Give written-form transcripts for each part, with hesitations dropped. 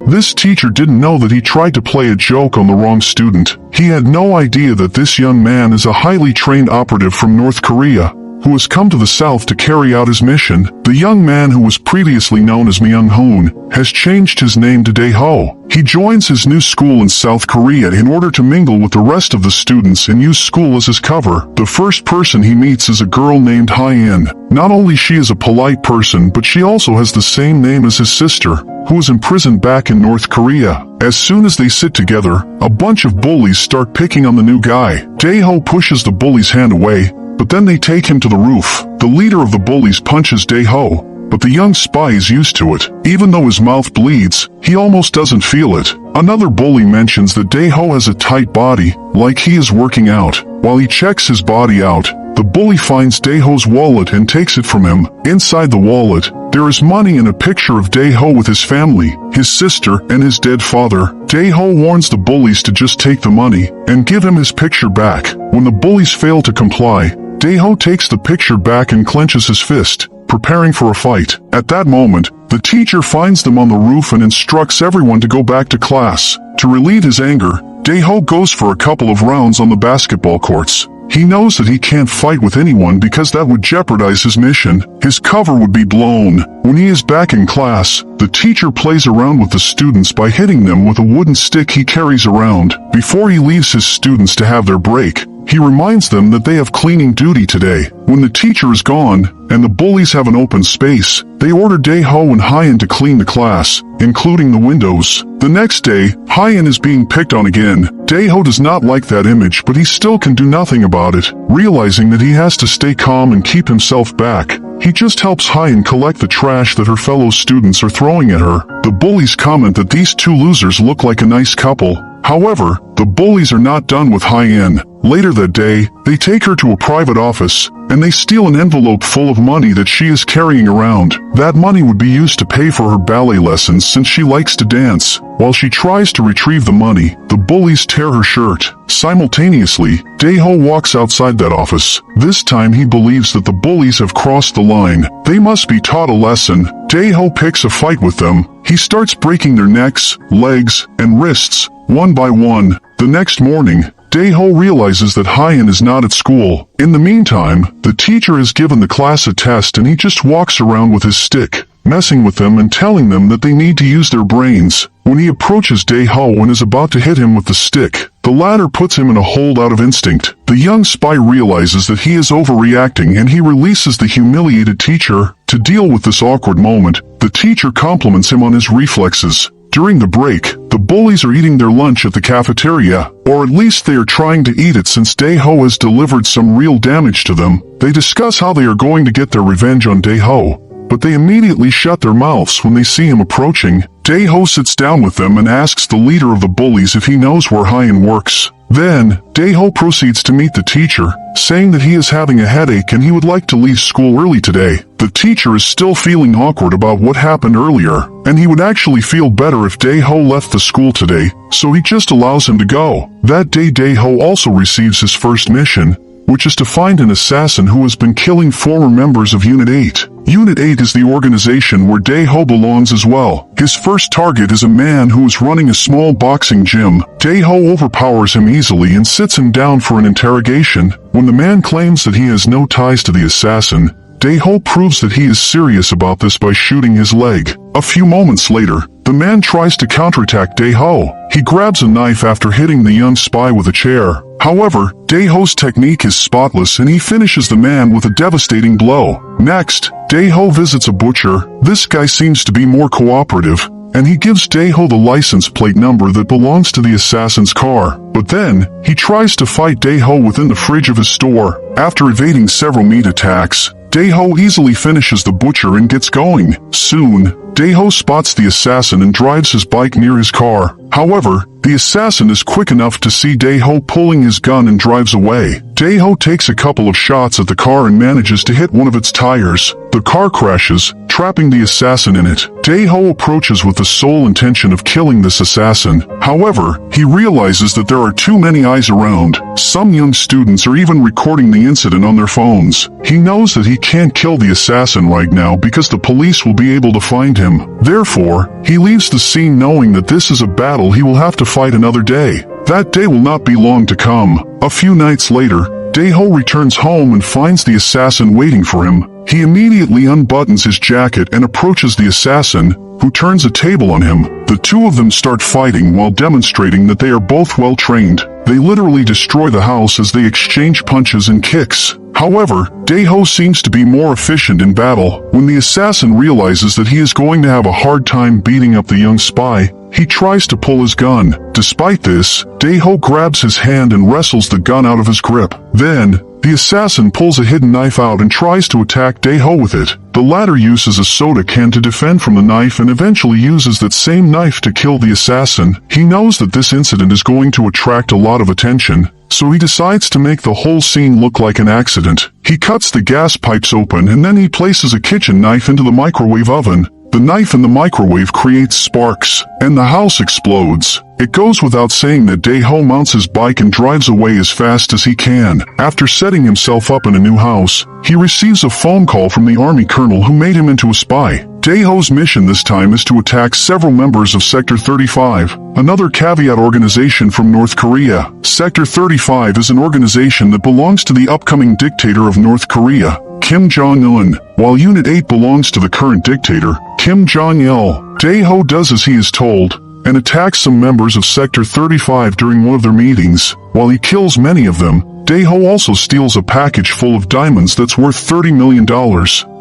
This teacher didn't know that he tried to play a joke on the wrong student. He had no idea that this young man is a highly trained operative from North Korea, who has come to the south to carry out his mission. The young man, who was previously known as Myung-hoon, has changed his name to Dae-ho. He joins his new school in South Korea in order to mingle with the rest of the students and use school as his cover. The first person he meets is a girl named Hye-in. Not only she is a polite person, but she also has the same name as his sister, who is imprisoned back in North Korea. As soon as they sit together, a bunch of bullies start picking on the new guy. Dae-ho pushes the bully's hand away, but then they take him to the roof. The leader of the bullies punches Dae-ho, but the young spy is used to it. Even though his mouth bleeds, he almost doesn't feel it. Another bully mentions that Dae-ho has a tight body, like he is working out. While he checks his body out, the bully finds Dae-ho's wallet and takes it from him. Inside the wallet, there is money and a picture of Dae-ho with his family, his sister, and his dead father. Dae-ho warns the bullies to just take the money and give him his picture back. When the bullies fail to comply, Dae-ho takes the picture back and clenches his fist, preparing for a fight. At that moment, the teacher finds them on the roof and instructs everyone to go back to class. To relieve his anger, Dae-ho goes for a couple of rounds on the basketball courts. He knows that he can't fight with anyone because that would jeopardize his mission. His cover would be blown. When he is back in class, the teacher plays around with the students by hitting them with a wooden stick he carries around. Before he leaves his students to have their break, he reminds them that they have cleaning duty today. When the teacher is gone, and the bullies have an open space, they order Dae-ho and Hye-in to clean the class, including the windows. The next day, Hye-in is being picked on again. Dae-ho does not like that image, but he still can do nothing about it. Realizing that he has to stay calm and keep himself back, he just helps Hye-in collect the trash that her fellow students are throwing at her. The bullies comment that these two losers look like a nice couple. However, the bullies are not done with Hye-in. Later that day, they take her to a private office, and they steal an envelope full of money that she is carrying around. That money would be used to pay for her ballet lessons since she likes to dance. While she tries to retrieve the money, the bullies tear her shirt. Simultaneously, Dae-ho walks outside that office. This time he believes that the bullies have crossed the line. They must be taught a lesson. Dae-ho picks a fight with them. He starts breaking their necks, legs, and wrists, one by one. The next morning, Dae-ho realizes that Hye-in is not at school. In the meantime, the teacher has given the class a test and he just walks around with his stick, messing with them and telling them that they need to use their brains. When he approaches Dae-ho and is about to hit him with the stick, the latter puts him in a hold out of instinct. The young spy realizes that he is overreacting and he releases the humiliated teacher. To deal with this awkward moment, the teacher compliments him on his reflexes. During the break, the bullies are eating their lunch at the cafeteria, or at least they are trying to eat it since Dae-ho has delivered some real damage to them. They discuss how they are going to get their revenge on Dae-ho, but they immediately shut their mouths when they see him approaching. Dae-ho sits down with them and asks the leader of the bullies if he knows where Hye-in works. Then, Dae-ho proceeds to meet the teacher, saying that he is having a headache and he would like to leave school early today. The teacher is still feeling awkward about what happened earlier, and he would actually feel better if Dae-ho left the school today, so he just allows him to go. That day Dae-ho also receives his first mission, which is to find an assassin who has been killing former members of Unit 8. Unit 8 is the organization where Dae-ho belongs as well. His first target is a man who is running a small boxing gym. Dae-ho overpowers him easily and sits him down for an interrogation. When the man claims that he has no ties to the assassin, Dae-ho proves that he is serious about this by shooting his leg. A few moments later, the man tries to counterattack Dae-ho. He grabs a knife after hitting the young spy with a chair. However, Dae-ho's technique is spotless and he finishes the man with a devastating blow. Next, Dae-ho visits a butcher. This guy seems to be more cooperative, and he gives Dae-ho the license plate number that belongs to the assassin's car. But then, he tries to fight Dae-ho within the fridge of his store. After evading several meat attacks, Dae-ho easily finishes the butcher and gets going. Soon, Dae-ho spots the assassin and drives his bike near his car. However, the assassin is quick enough to see Dae-ho pulling his gun and drives away. Dae-ho takes a couple of shots at the car and manages to hit one of its tires. The car crashes, trapping the assassin in it. Dae-ho approaches with the sole intention of killing this assassin. However, he realizes that there are too many eyes around. Some young students are even recording the incident on their phones. He knows that he can't kill the assassin right now because the police will be able to find him. Therefore, he leaves the scene knowing that this is a battle he will have to fight another day. That day will not be long to come. A few nights later, Dae-ho returns home and finds the assassin waiting for him. He immediately unbuttons his jacket and approaches the assassin, who turns a table on him. The two of them start fighting while demonstrating that they are both well trained. They literally destroy the house as they exchange punches and kicks. However, Dae-ho seems to be more efficient in battle. When the assassin realizes that he is going to have a hard time beating up the young spy, he tries to pull his gun. Despite this, Dae-ho grabs his hand and wrestles the gun out of his grip. Then, the assassin pulls a hidden knife out and tries to attack Dae-ho with it. The latter uses a soda can to defend from the knife and eventually uses that same knife to kill the assassin. He knows that this incident is going to attract a lot of attention, so he decides to make the whole scene look like an accident. He cuts the gas pipes open and then he places a kitchen knife into the microwave oven. The knife in the microwave creates sparks, and the house explodes. It goes without saying that Dae-ho mounts his bike and drives away as fast as he can. After setting himself up in a new house, he receives a phone call from the army colonel who made him into a spy. Dae-ho's mission this time is to attack several members of Sector 35, another caveat organization from North Korea. Sector 35 is an organization that belongs to the upcoming dictator of North Korea, Kim Jong-un, while Unit 8 belongs to the current dictator, Kim Jong-il. Dae-ho does as he is told, and attacks some members of Sector 35 during one of their meetings. While he kills many of them, Dae-ho also steals a package full of diamonds that's worth $30 million.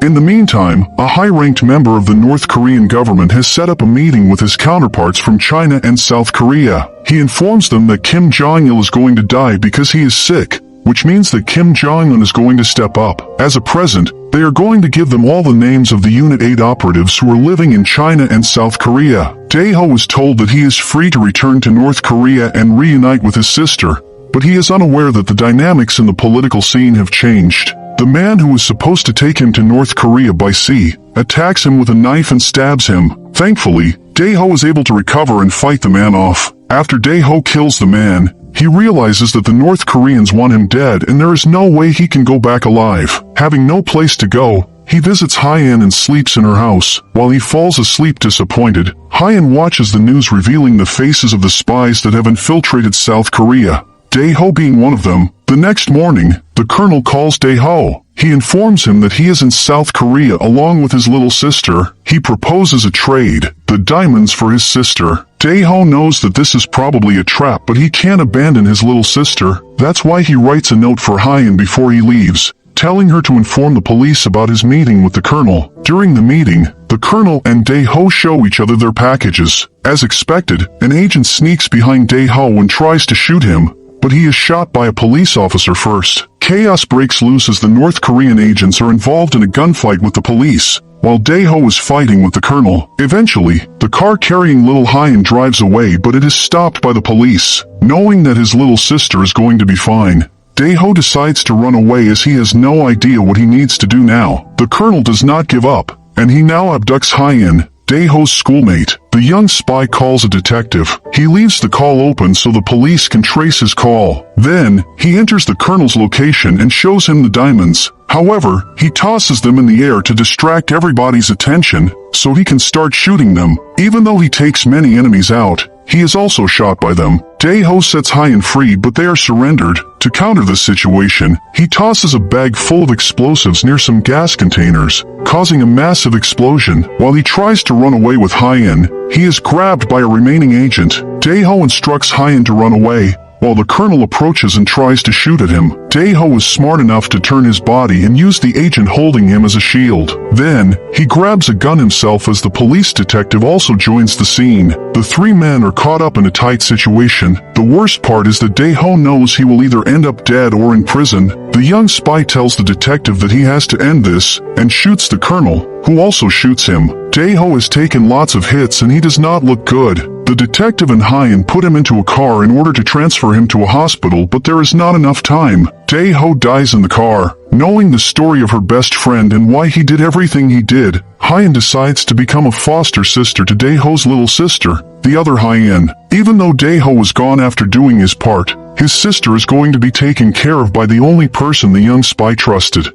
In the meantime, a high-ranked member of the North Korean government has set up a meeting with his counterparts from China and South Korea. He informs them that Kim Jong-il is going to die because he is sick, which means that Kim Jong-un is going to step up. As a present, they are going to give them all the names of the Unit 8 operatives who are living in China and South Korea. Dae-ho is told that he is free to return to North Korea and reunite with his sister, but he is unaware that the dynamics in the political scene have changed. The man who was supposed to take him to North Korea by sea attacks him with a knife and stabs him. Thankfully, Dae-ho is able to recover and fight the man off. After Dae-ho kills the man, he realizes that the North Koreans want him dead and there is no way he can go back alive. Having no place to go, he visits Hyein and sleeps in her house. While he falls asleep disappointed, Hyein watches the news revealing the faces of the spies that have infiltrated South Korea, Dae-ho being one of them. The next morning, the colonel calls Dae-ho. He informs him that he is in South Korea along with his little sister. He proposes a trade, the diamonds for his sister. Dae-ho knows that this is probably a trap, but he can't abandon his little sister. That's why he writes a note for Hyein before he leaves, telling her to inform the police about his meeting with the colonel. During the meeting, the colonel and Dae-ho show each other their packages. As expected, an agent sneaks behind Dae-ho and tries to shoot him, but he is shot by a police officer first. Chaos breaks loose as the North Korean agents are involved in a gunfight with the police, while Dae-ho is fighting with the colonel. Eventually, the car carrying little Hyein drives away, but it is stopped by the police. Knowing that his little sister is going to be fine, Dae-ho decides to run away as he has no idea what he needs to do now. The colonel does not give up, and he now abducts Hyein, Dae-ho's schoolmate. The young spy calls a detective. He leaves the call open so the police can trace his call. Then, he enters the colonel's location and shows him the diamonds. However, he tosses them in the air to distract everybody's attention, so he can start shooting them. Even though he takes many enemies out, he is also shot by them. Dae-ho sets Hyein free, but they are surrendered. To counter this situation, he tosses a bag full of explosives near some gas containers, causing a massive explosion. While he tries to run away with Hyein, he is grabbed by a remaining agent. Dae-ho instructs Hyein to run away, while the colonel approaches and tries to shoot at him. Dae-ho is smart enough to turn his body and use the agent holding him as a shield. Then, he grabs a gun himself as the police detective also joins the scene. The three men are caught up in a tight situation. The worst part is that Dae-ho knows he will either end up dead or in prison. The young spy tells the detective that he has to end this, and shoots the colonel, who also shoots him. Dae-ho has taken lots of hits and he does not look good. The detective and Hyen put him into a car in order to transfer him to a hospital, but there is not enough time. Dae-ho dies in the car. Knowing the story of her best friend and why he did everything he did, Hyen decides to become a foster sister to Dae-ho's little sister, the other Hyen. Even though Dae-ho was gone after doing his part, his sister is going to be taken care of by the only person the young spy trusted.